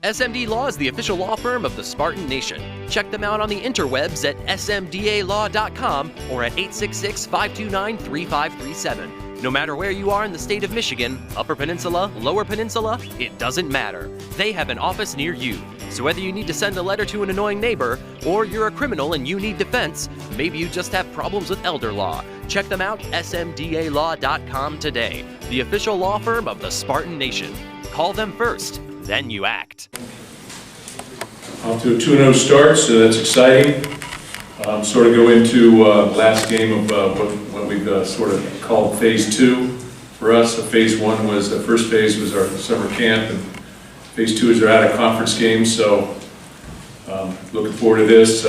SMD Law is the official law firm of the Spartan Nation. Check them out on the interwebs at smdalaw.com or at 866-529-3537. No matter where you are in the state of Michigan, Upper Peninsula, Lower Peninsula, it doesn't matter. They have an office near you. So whether you need to send a letter to an annoying neighbor, or you're a criminal and you need defense, maybe you just have problems with elder law, check them out, smdalaw.com today. The official law firm of the Spartan Nation. Call them first, then you act. Off to a 2-0 start, so that's exciting. Sort of go into last game of what we've sort of called phase 2 for us. So phase 1 was, the first phase was our summer camp, and phase 2 is our out-of-conference games. So looking forward to this.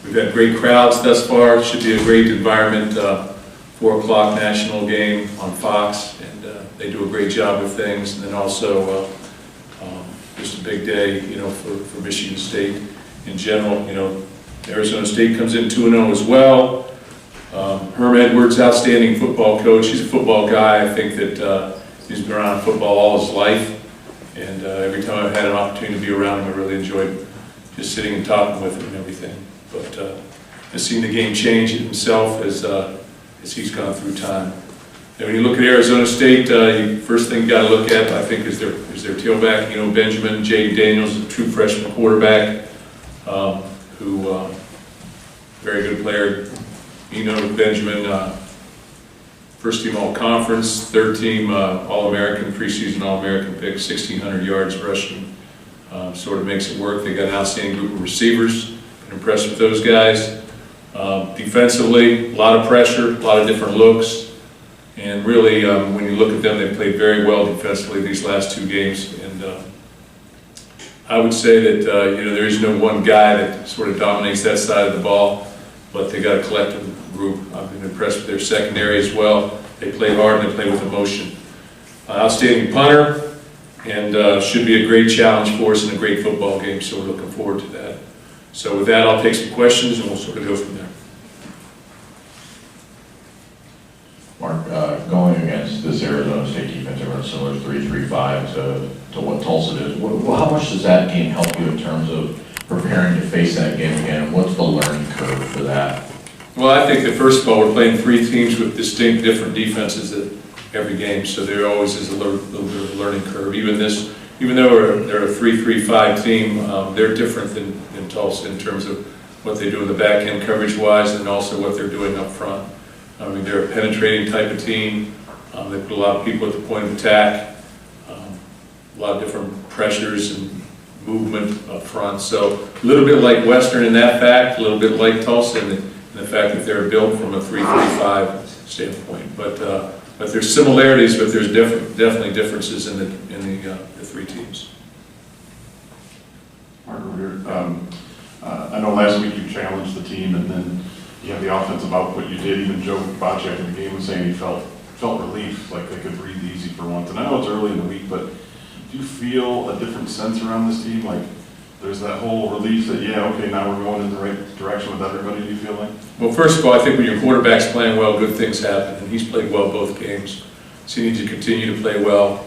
We've had great crowds thus far. Should be a great environment. 4 o'clock national game on Fox, and they do a great job with things. And then also just a big day, for Michigan State in general. Arizona State comes in 2-0 as well. Herm Edwards, outstanding football coach. He's a football guy. I think that he's been around football all his life, and every time I've had an opportunity to be around him, I really enjoyed just sitting and talking with him and everything. But I've seen the game change himself as he's gone through time. And when you look at Arizona State, first thing you got to look at, I think, is their tailback. Benjamin, Jaden Daniels, a true freshman quarterback, who very good player. Benjamin, first team All-Conference, third team All-American, preseason All-American pick, 1,600 yards rushing. Sort of makes it work. They got an outstanding group of receivers. Been impressed with those guys. Defensively, a lot of pressure, a lot of different looks. And really, when you look at them, they played very well defensively these last 2 games. And I would say that there is no one guy that sort of dominates that side of the ball, but they got a collective group. I've been impressed with their secondary as well. They play hard and they play with emotion. Outstanding punter, and should be a great challenge for us in a great football game. So we're looking forward to that. So with that, I'll take some questions and we'll sort of go from there. Mark, going against this Arizona State defense, everyone's similar 3-3-5 to what Tulsa is. How much does that game help you in terms of preparing to face that game again? What's the learning curve for that? Well, I think that first of all, we're playing 3 teams with distinct different defenses at every game, so there always is a little bit of a learning curve. Even though they're a 3-3-5 team, they're different than Tulsa in terms of what they do in the back end coverage-wise, and also what they're doing up front. They're a penetrating type of team. They put a lot of people at the point of attack, a lot of different pressures and movement up front. So a little bit like Western in that fact, a little bit like Tulsa in the fact that they're built from a 3-3-5 standpoint. But there's similarities, but there's definitely differences in the 3 teams. Mark, I know last week you challenged the team, and then you have the offensive output you did. Even Joe Bocek in the game was saying he felt relief, like they could breathe easy for once. And I know it's early in the week, but do you feel a different sense around this team? Like there's that whole relief that, yeah, okay, now we're going in the right direction with everybody, do you feel like? Well, first of all, I think when your quarterback's playing well, good things happen, and he's played well both games. So you need to continue to play well.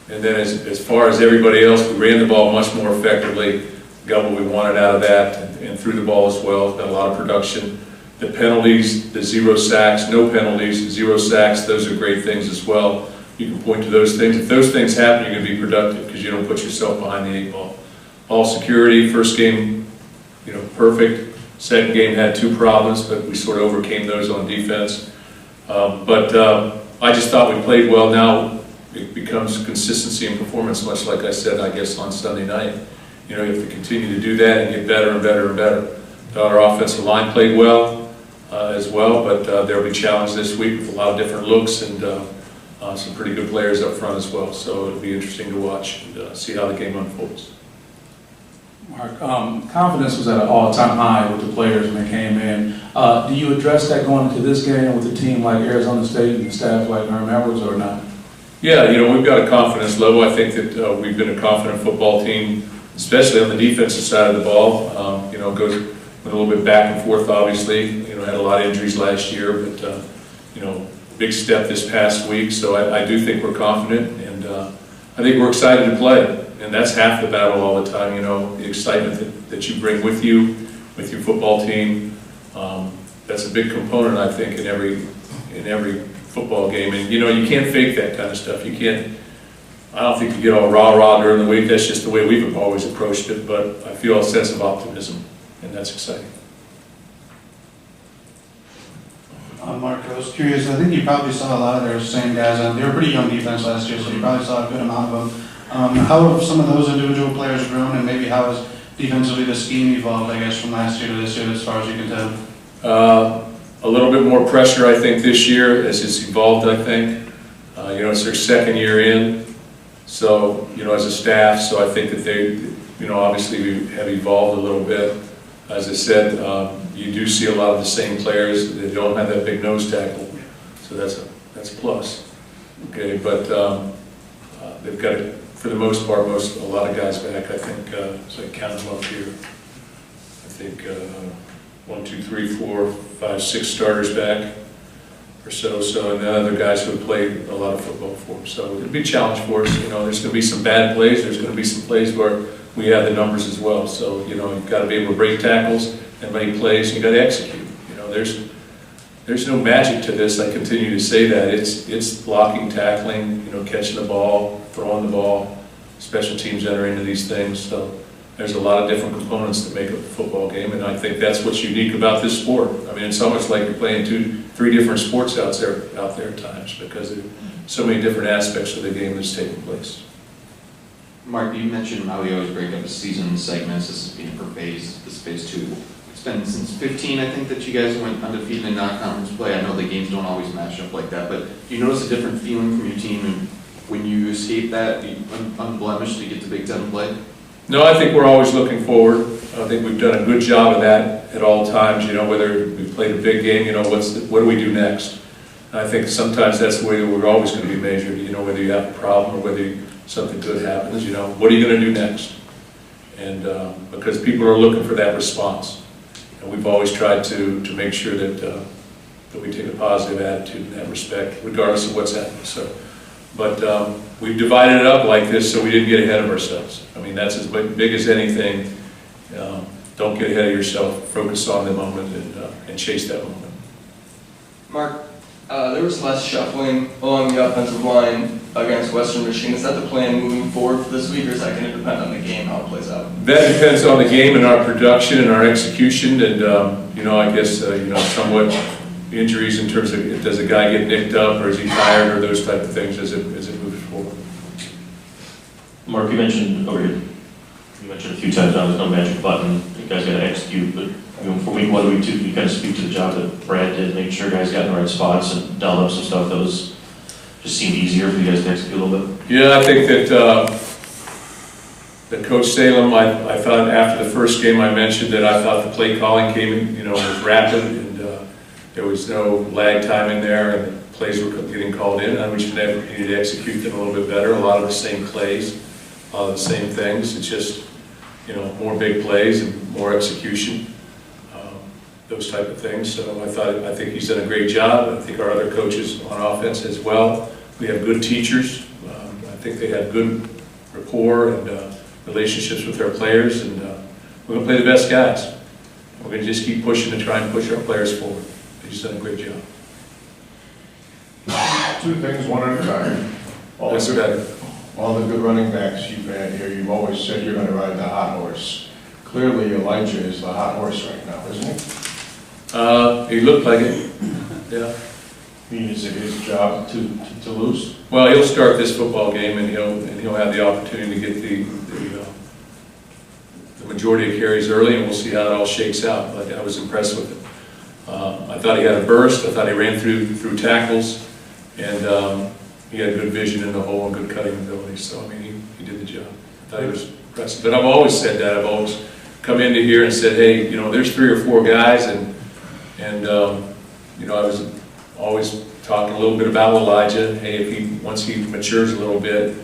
And then as far as everybody else, we ran the ball much more effectively, got what we wanted out of that, and threw the ball as well, got a lot of production. The penalties, the 0 sacks, no penalties, 0 sacks, those are great things as well. You can point to those things. If those things happen, you're going to be productive because you don't put yourself behind the 8 ball. Ball security, first game, perfect. Second game had 2 problems, but we sort of overcame those on defense. But I just thought we played well. Now it becomes consistency and performance, much like I said, I guess, on Sunday night. You have to continue to do that and get better and better and better. Our offensive line played well as well, but there will be challenged this week with a lot of different looks and some pretty good players up front as well. So it'll be interesting to watch and see how the game unfolds. Mark, confidence was at an all-time high with the players when they came in. Do you address that going into this game with a team like Arizona State and staff like Herm Edwards or not? Yeah, we've got a confidence level. I think that we've been a confident football team, especially on the defensive side of the ball. Goes a little bit back and forth, obviously. Had a lot of injuries last year, but, big step this past week. So I do think we're confident, and I think we're excited to play. and that's half the battle all the time, you know, the excitement that you bring with you, with your football team. That's a big component, I think, in every football game. And, you know, you can't fake that kind of stuff. You can't, I don't think you get all rah-rah during the week. That's just the way we've always approached it. But I feel a sense of optimism, and that's exciting. Mark, I was curious. I think you probably saw a lot of their same guys. They were pretty young defense last year, so you probably saw a good amount of them. How have some of those individual players grown, and maybe how has defensively the scheme evolved, I guess, from last year to this year, as far as you can tell? A little bit more pressure, I think, this year as it's evolved, I think. You know, it's their second year in, so, you know, as a staff, so I think that they, you know, obviously have evolved a little bit. As I said, you do see a lot of the same players. They don't have that big nose tackle, so that's a plus. Okay, but they've got, for the most part, a lot of guys back. I think, so I count them up here. I think 1, 2, 3, 4, 5, 6 starters back or so. So, and the other guys who have played a lot of football for them. So it'll be a challenge for us. You know, there's going to be some bad plays. There's going to be some plays where we have the numbers as well. So, you know, you've got to be able to break tackles and make plays. You got to execute. You know, there's no magic to this. I continue to say that. It's blocking, tackling, you know, catching the ball, throwing the ball. Special teams enter into these things. So there's a lot of different components that make a football game, and I think that's what's unique about this sport. I mean, it's almost like you're playing 2, 3 different sports out there at times, because there are so many different aspects of the game that's taking place. Mark, you mentioned how we always break up the season segments. This is being for phase. This is phase 2. It's been since 15, I think, that you guys went undefeated in non-conference play. I know the games don't always match up like that, but do you notice a different feeling from your team when you escape that, unblemished, to get to Big Ten play? No, I think we're always looking forward. I think we've done a good job of that at all times. You know, whether we've played a big game, you know, what do we do next? And I think sometimes that's the way we're always going to be measured. You know, whether you have a problem or whether something good happens. You know, what are you going to do next? And because people are looking for that response, and we've always tried to make sure that we take a positive attitude in that respect, regardless of what's happening. So, but we've divided it up like this so we didn't get ahead of ourselves. I mean, that's as big as anything. Don't get ahead of yourself. Focus on the moment and chase that moment. Mark, there was less shuffling along the offensive line against Western Michigan. Is that the plan moving forward for this week, or is that going to depend on the game, how it plays out? That depends on the game and our production and our execution, and you know, I guess you know, somewhat injuries in terms of, does a guy get nicked up or is he tired, or those type of things as it moves forward. Mark, you mentioned a few times now there's no magic button. You guys got to execute, but you know, for week 1 to week 2, you kind of speak to the job that Brad did, make sure guys got in the right spots and dialed up some stuff that was just seemed easier for you guys to execute a little bit. Yeah, I think that Coach Salem, I thought after the first game I mentioned that I thought the play calling came in, you know, was rapid, and there was no lag time in there, and the plays were getting called in, and we should needed to execute them a little bit better. A lot of the same plays, a lot of the same things. It's just, you know, more big plays and more execution, those type of things. So I think he's done a great job. I think our other coaches on offense as well. We have good teachers. I think they have good rapport and relationships with their players, and we're going to play the best guys. We're going to just keep pushing to try and push our players forward. He's done a great job. 2 things, one at a time. That's better. All the good running backs you've had here, you've always said you're going to ride the hot horse. Clearly, Elijah is the hot horse right now, isn't he? He looked like it. Yeah. I mean, is it his job to lose? Well, he'll start this football game, and he'll have the opportunity to get the majority of carries early, and we'll see how it all shakes out. But I was impressed with him. I thought he had a burst. I thought he ran through tackles, and he had good vision in the hole and good cutting ability. So I mean, he did the job. I thought he was impressive. But I've always said that. I've always come into here and said, hey, you know, there's 3 or 4 guys, and you know, I was always talking a little bit about Elijah. Hey, once he matures a little bit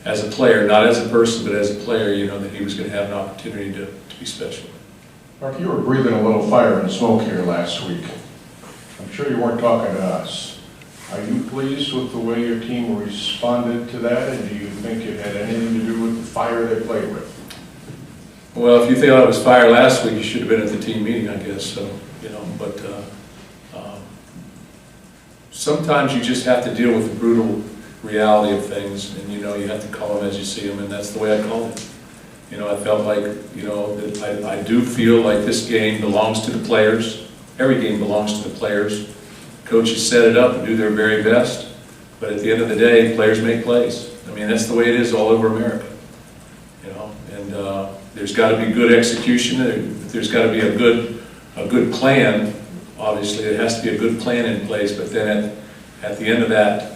as a player, not as a person, but as a player, you know, that he was going to have an opportunity to be special. Mark, you were breathing a little fire and smoke here last week. I'm sure you weren't talking to us. Are you pleased with the way your team responded to that, and do you think it had anything to do with the fire they played with? Well, if you thought it was fire last week, you should have been at the team meeting, I guess, so, you know, but sometimes you just have to deal with the brutal reality of things, and, you know, you have to call them as you see them, and that's the way I called it. You know, I felt like, you know, that I do feel like this game belongs to the players. Every game belongs to the players. Coaches set it up and do their very best, but at the end of the day, players make plays. I mean, that's the way it is all over America, you know, and there's got to be good execution. There's got to be a good plan. Obviously, there has to be a good plan in place, but then at the end of that,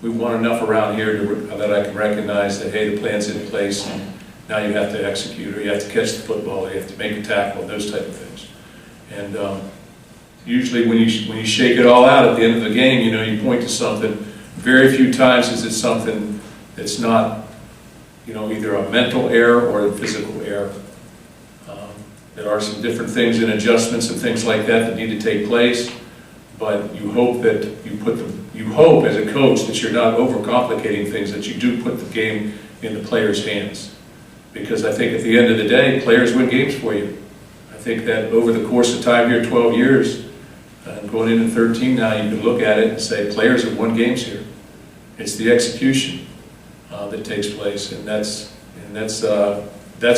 we want enough around here that I can recognize that, hey, the plan's in place, and now you have to execute, or you have to catch the football, or you have to make a tackle, those type of things. And usually when you shake it all out at the end of the game, you know, you point to something. Very few times is it something that's not, you know, either a mental error or a physical error. There are some different things and adjustments and things like that need to take place, but you hope that you hope as a coach that you're not overcomplicating things, that you do put the game in the players' hands. Because I think at the end of the day, players win games for you. I think that over the course of time here, 12 years, going into 13 now, you can look at it and say players have won games here. It's the execution that takes place, and that's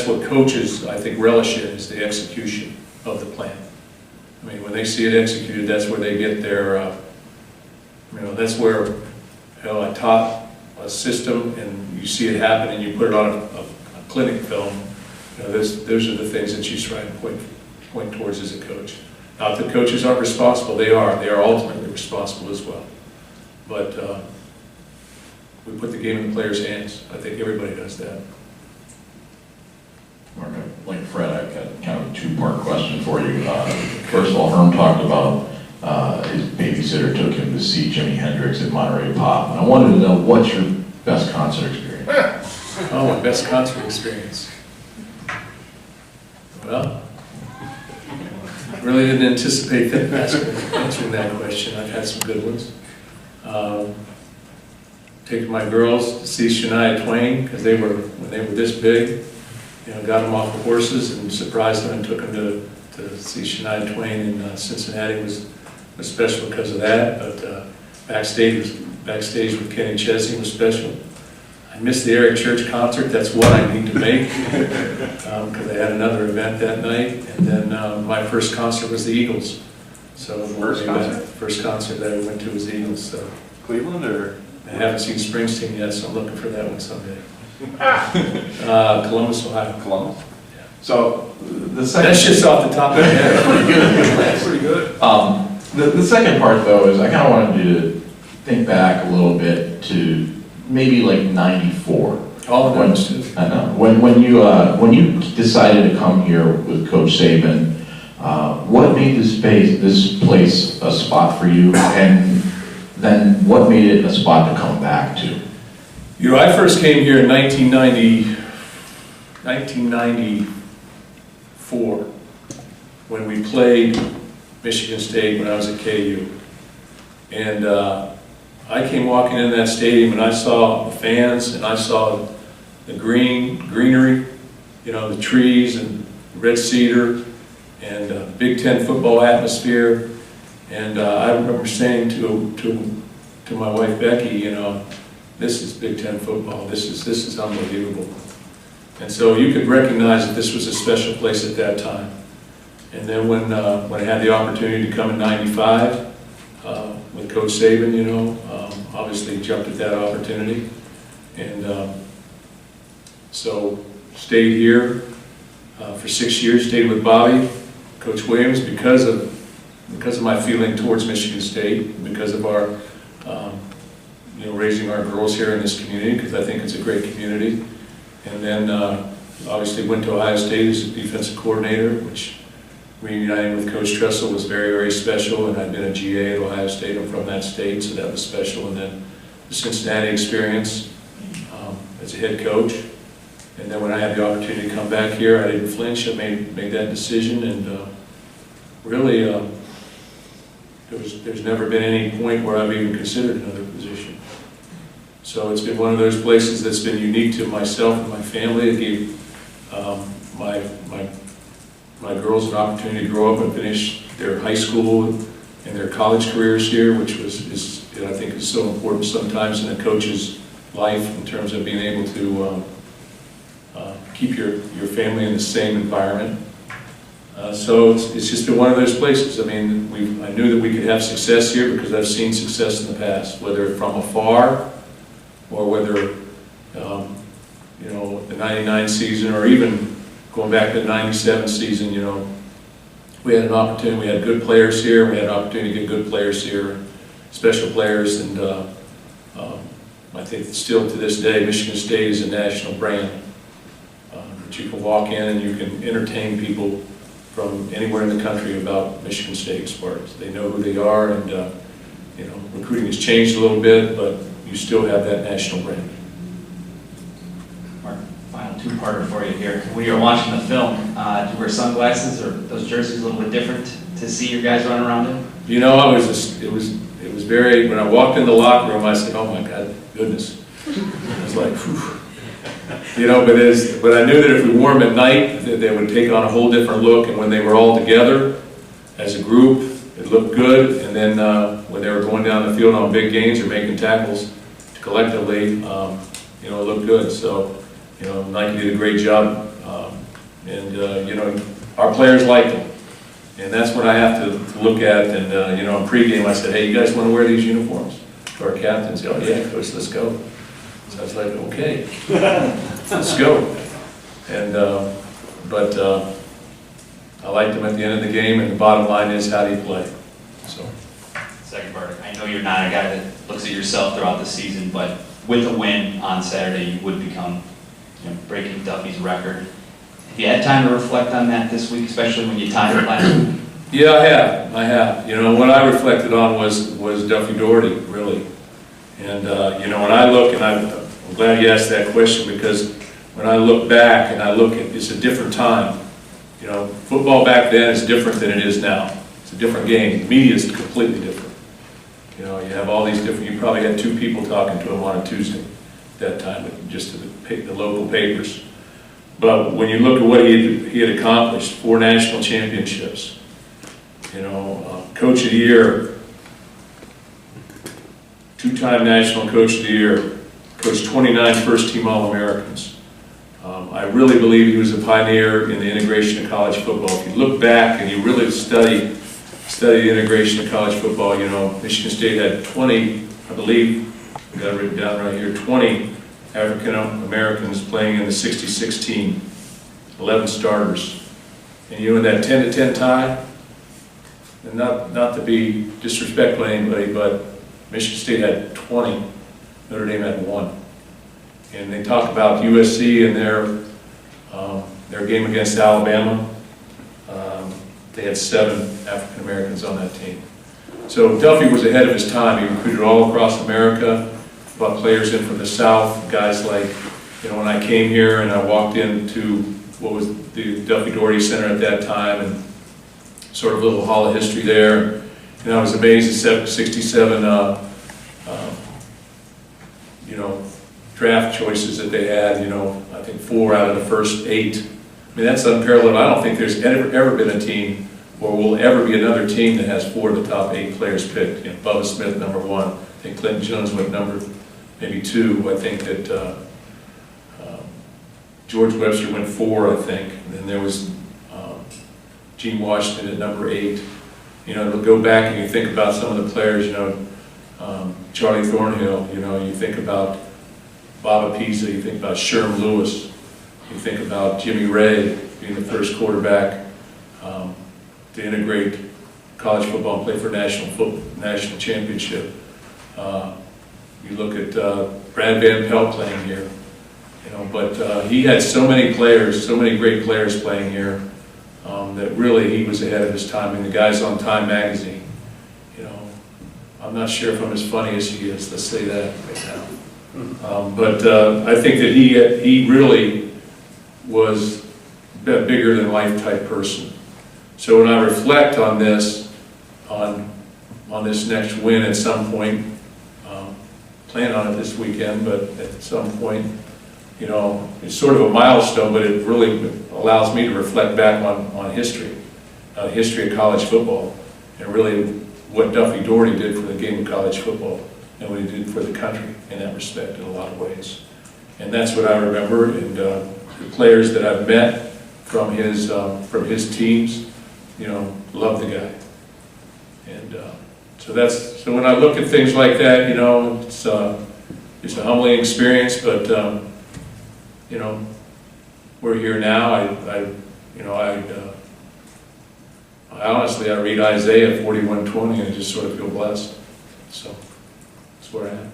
what coaches, I think, relish in, is the execution of the plan. I mean, when they see it executed, that's where they get their, you know, that's where, you know, I taught a system and you see it happen and you put it on a clinic film. You know, those are the things that you try to point towards as a coach. Not that coaches aren't responsible, they are ultimately responsible as well. But we put the game in the players' hands. I think everybody does that. Mark, like Fred, I've got kind of a two-part question for you. First of all, Herm talked about his babysitter took him to see Jimi Hendrix at Monterey Pop. And I wanted to know, what's your best concert experience? Oh, my best concert experience. Well, I really didn't anticipate that answering that question. I've had some good ones. Taking my girls to see Shania Twain, because when they were this big, you know, got them off the horses and surprised them and took them to see Shania Twain in Cincinnati was special because of that. But backstage with Kenny Chesney was special. I missed the Eric Church concert. That's one I need to make because I had another event that night. And then my first concert was the Eagles. So first concert that I went to was the Eagles. So Cleveland, or? I haven't seen Springsteen yet, so I'm looking for that one someday. Columbus, Ohio. Columbus? Yeah. So the second... That's just off the top of my head. Pretty good. That's pretty good. The second part, though, is I kind of wanted you to think back a little bit to maybe like '94. All of those too. I know. When you decided to come here with Coach Saban, what made this place a spot for you, and then what made it a spot to come back to? You know, I first came here in 1994 when we played Michigan State when I was at KU. And I came walking in that stadium and I saw the fans and I saw the greenery, you know, the trees and red cedar and Big Ten football atmosphere. And I remember saying to my wife Becky, you know, this is Big Ten football. This is unbelievable. And so you could recognize that this was a special place at that time. And then when I had the opportunity to come in '95 with Coach Saban, you know, obviously jumped at that opportunity. And so stayed here for 6 years. Stayed with Bobby, Coach Williams, because of my feeling towards Michigan State, because of our you know, raising our girls here in this community, because I think it's a great community. And then obviously went to Ohio State as a defensive coordinator, which reuniting with Coach Tressel was very, very special. And I'd been a GA at Ohio State. I'm from that state, so that was special. And then the Cincinnati experience as a head coach. And then when I had the opportunity to come back here, I didn't flinch. I made that decision, and really, there's never been any point where I've even considered another position. So it's been one of those places that's been unique to myself and my family. It gave my girls an opportunity to grow up and finish their high school and their college careers here, which I think is so important sometimes in a coach's life in terms of being able to keep your family in the same environment. So it's just been one of those places. I mean, I knew that we could have success here because I've seen success in the past, whether from afar or whether, the 99 season or even going back to the 97 season, we had an opportunity, we had good players here, we had an opportunity to get good players here, special players, and I think still to this day, Michigan State is a national brand. That you can walk in and you can entertain people from anywhere in the country about Michigan State Spartans. They know who they are, and recruiting has changed a little bit, but you still have that national brand. Mark, final two-parter for you here. When you were watching the film, did you wear sunglasses or those jerseys a little bit different to see your guys run around in? It was very, when I walked in the locker room, I said, oh my God, goodness. I was like, whew. But I knew that if we wore them at night, that they would take on a whole different look, and when they were all together as a group, it looked good, and then when they were going down the field on big gains or making tackles collectively, it looked good. So, Nike did a great job, and our players liked them. And that's what I have to look at, and in pregame I said, hey, you guys want to wear these uniforms? To our captains, oh yeah, coach, let's go. So I was like, okay, let's go. And, but I liked them at the end of the game, and the bottom line is, how do you play? So. Second part, I know you're not a guy that looks at yourself throughout the season, but with a win on Saturday, you would become breaking Duffy's record. Have you had time to reflect on that this week, especially when you tied it last week? Yeah, I have. What I reflected on was Duffy Daugherty, really. And, when I look, and I'm glad you asked that question, because when I look back and I look at, it's a different time. Football back then is different than it is now. It's a different game. Media is completely different. You have all these different, you probably had 2 people talking to him on a Tuesday at that time, just to the local papers. But when you look at what he had accomplished, 4 national championships, Coach of the Year, 2-time National Coach of the Year, coached 29 first-team All-Americans. I really believe he was a pioneer in the integration of college football. If you look back and you really study the integration of college football, Michigan State had 20, I believe, I got it written down right here, 20 African Americans playing in the 66 team, 11 starters. And in that 10-10 tie, and not to be disrespectful to anybody, but Michigan State had 20, Notre Dame had 1. And they talk about USC and their game against Alabama. They had 7 African Americans on that team. So Duffy was ahead of his time. He recruited all across America, brought players in from the South, guys like, when I came here and I walked into what was the Duffy Daugherty Center at that time, and sort of a little hall of history there. And I was amazed at 67, draft choices that they had, I think 4 out of the first 8. I mean, that's unparalleled. I don't think there's ever been a team, or will ever be another team, that has 4 of the top 8 players picked. Bubba Smith, number 1. I think Clinton Jones went number maybe 2. I think that George Webster went 4, I think. And then there was Gene Washington at number 8. To go back and you think about some of the players, Charlie Thornhill, you think about Baba Pisa, you think about Sherm Lewis, you think about Jimmy Ray being the first quarterback to integrate college football and play for national championship. You look at Brad Van Pelt playing here, but he had so many players, so many great players playing here, that really he was ahead of his time. And the guys on Time Magazine, I'm not sure if I'm as funny as he is, let's say that right now. But I think that he really was a bigger than life type person. So when I reflect on this, on on this next win at some point. Plan on it this weekend, but at some point, you know, it's sort of a milestone, but it really allows me to reflect back on history of college football, and really what Duffy Daugherty did for the game of college football, and what he did for the country in that respect in a lot of ways. And that's what I remember, and the players that I've met from his teams, you know, love the guy. And so when I look at things like that, you know, it's a humbling experience, but you know, we're here now. I honestly read Isaiah 41:20 and I just sort of feel blessed. So that's where I am.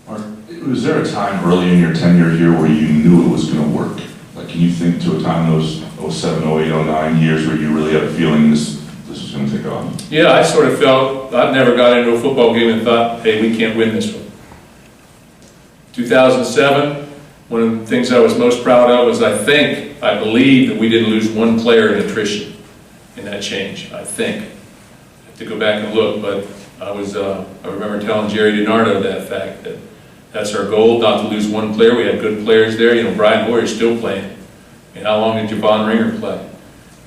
Mark, was there a time early in your tenure here where you knew it was going to work? Like, can you think to a time in those 07, 08, 09 years where you really had a feeling this was going to take off? Yeah, I sort of felt, I've never got into a football game and thought, hey, we can't win this one. 2007, one of the things I was most proud of was I believe that we didn't lose one player in attrition in that change, I think. I have to go back and look, but I remember telling Jerry DiNardo that fact, that that's our goal, not to lose one player. We had good players there. You know, Brian Hoyer's still playing. And how long did Javon Ringer play?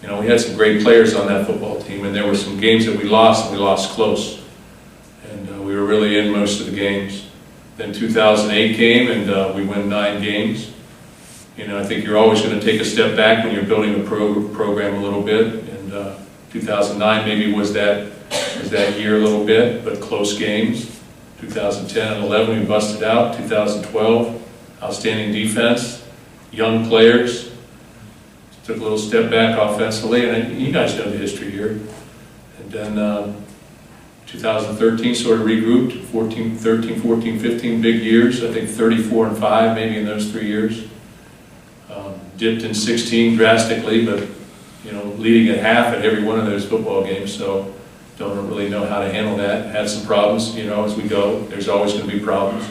You know, we had some great players on that football team, and there were some games that we lost, and we lost close. And we were really in most of the games. Then 2008 came, and we won 9 games. You know, I think you're always going to take a step back when you're building a program a little bit. And 2009 maybe was that year a little bit, but close games. 2010 and 11 we busted out. 2012, outstanding defense, young players. Took a little step back offensively, and you guys know the history here. And then 2013 sort of regrouped. 13, 14, 15 big years. I think 34-5 maybe in those 3 years. Dipped in 16 drastically, but you know, leading at half at every one of those football games. So don't really know how to handle that. Had some problems, you know, as we go. There's always going to be problems.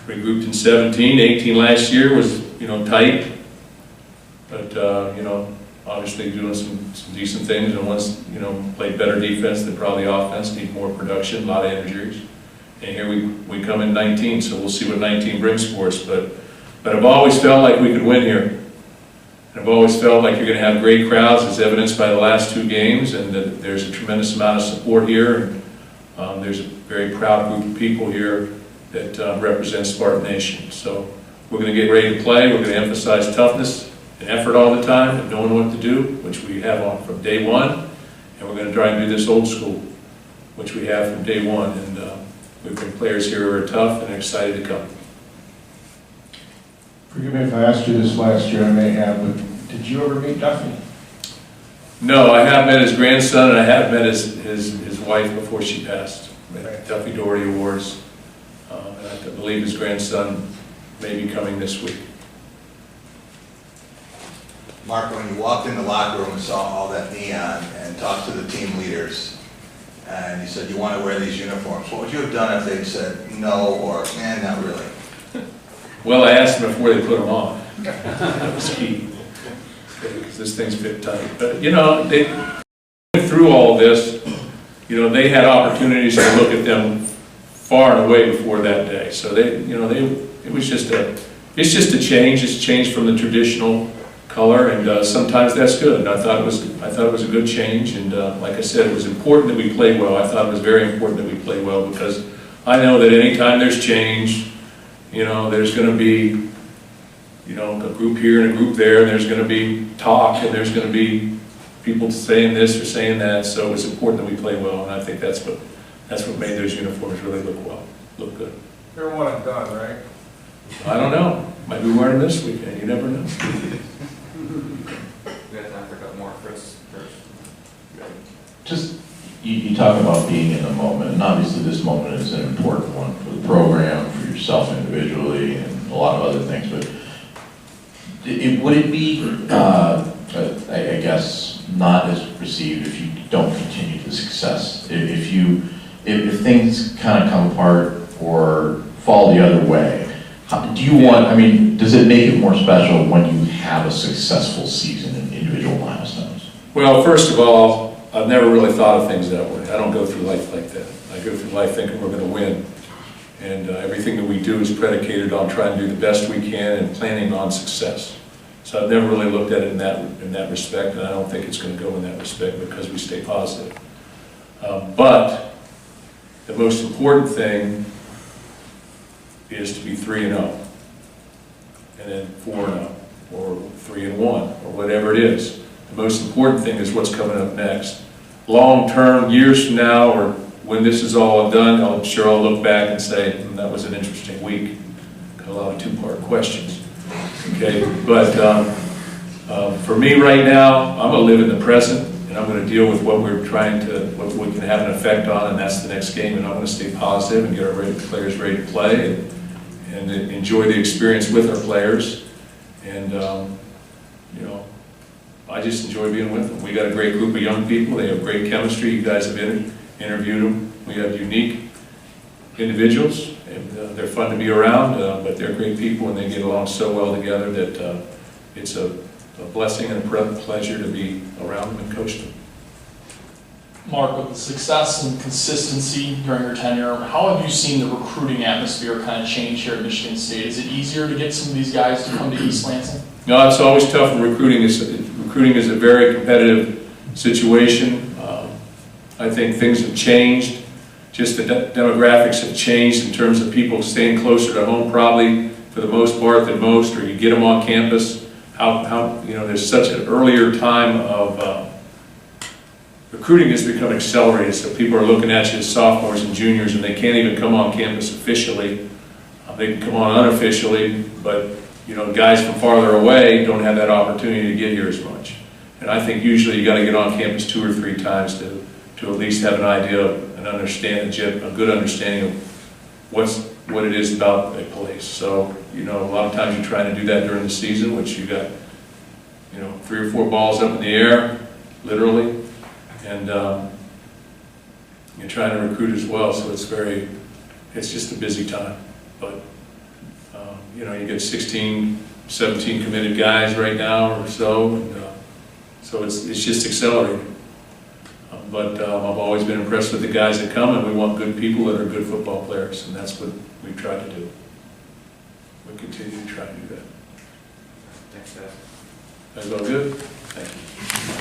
Regrouped in 17, 18 last year was, you know, tight. But, you know, obviously doing some decent things, and once, you know, played better defense than probably offense, need more production, a lot of injuries. And here we come in 19, so we'll see what 19 brings for us. But I've always felt like we could win here. And I've always felt like you're going to have great crowds, as evidenced by the last 2 games, and that there's a tremendous amount of support here. And there's a very proud group of people here that represent Spartan Nation. So we're going to get ready to play. We're going to emphasize toughness and effort all the time, and knowing what to do, which we have on from day one. And we're going to try and do this old school, which we have from day one. And we've got players here who are tough and excited to come. Forgive me if I asked you this last year, I may have, but did you ever meet Duffy? No, I have met his grandson, and I have met his wife before she passed. Duffy Daugherty Awards. And I believe his grandson may be coming this week. Mark, when you walked in the locker room and saw all that neon and talked to the team leaders, and you said you want to wear these uniforms, what would you have done if they'd said no, or not really? Well, I asked them before they put them on. That was key, because this thing's fit tight. But you know, they went through all this. You know, they had opportunities to look at them far and away before that day. So it was just it's just a change. It's a change from the traditional color, and sometimes that's good. And I thought it was a good change. And like I said, it was important that we play well. I thought it was very important that we play well, because I know that anytime there's change, you know, there's going to be, you know, a group here and a group there, and there's going to be talk, and there's going to be people saying this or saying that. So it's important that we play well, and I think that's what made those uniforms really look good. They're one and done, right? I don't know. Might be wearing them this weekend. You never know. We got time for a couple more. Chris first. Just, you talk about being in the moment, and obviously this moment is an important one for the program, for yourself individually, and a lot of other things, but would it be, I guess, not as received if you don't continue the success? If things kind of come apart or fall the other way, does it make it more special when you have a successful season in individual milestones? Well, first of all, I've never really thought of things that way. I don't go through life like that. I go through life thinking we're going to win. And everything that we do is predicated on trying to do the best we can and planning on success. So I've never really looked at it in that respect, and I don't think it's going to go in that respect because we stay positive. But the most important thing is to be 3-0, and then 4-0, or 3-1, or whatever it is. The most important thing is what's coming up next. Long term, years from now, or when this is all done, I'm sure I'll look back and say, that was an interesting week. Got a lot of two-part questions. Okay, but for me right now, I'm going to live in the present, and I'm going to deal with what what we can have an effect on, and that's the next game. And I'm going to stay positive and get our players ready to play, and enjoy the experience with our players. And you know, I just enjoy being with them. We got a great group of young people. They have great chemistry. You guys have interviewed them. We have unique individuals, and they're fun to be around, but they're great people, and they get along so well together that it's a blessing and a pleasure to be around them and coach them. Mark, with the success and consistency during your tenure, how have you seen the recruiting atmosphere kind of change here at Michigan State? Is it easier to get some of these guys to come to East Lansing? No, it's always tough in recruiting. Recruiting is a very competitive situation. I think things have changed. Just the demographics have changed in terms of people staying closer to home, probably for the most part than most, or you get them on campus. There's such an earlier time of recruiting has become accelerated, so people are looking at you as sophomores and juniors, and they can't even come on campus officially. They can come on unofficially, but guys from farther away don't have that opportunity to get here as much. And I think usually you got to get on campus 2 or 3 times to at least have an idea and a good understanding of what it is about a place. So a lot of times you're trying to do that during the season, which you got 3 or 4 balls up in the air, literally, and you're trying to recruit as well. So it's just a busy time. But you get 16, 17 committed guys right now or so, and so it's just accelerating. But I've always been impressed with the guys that come, and we want good people that are good football players, and that's what we try to do. We continue to try to do that. Thanks, guys. That's all good? Thank you.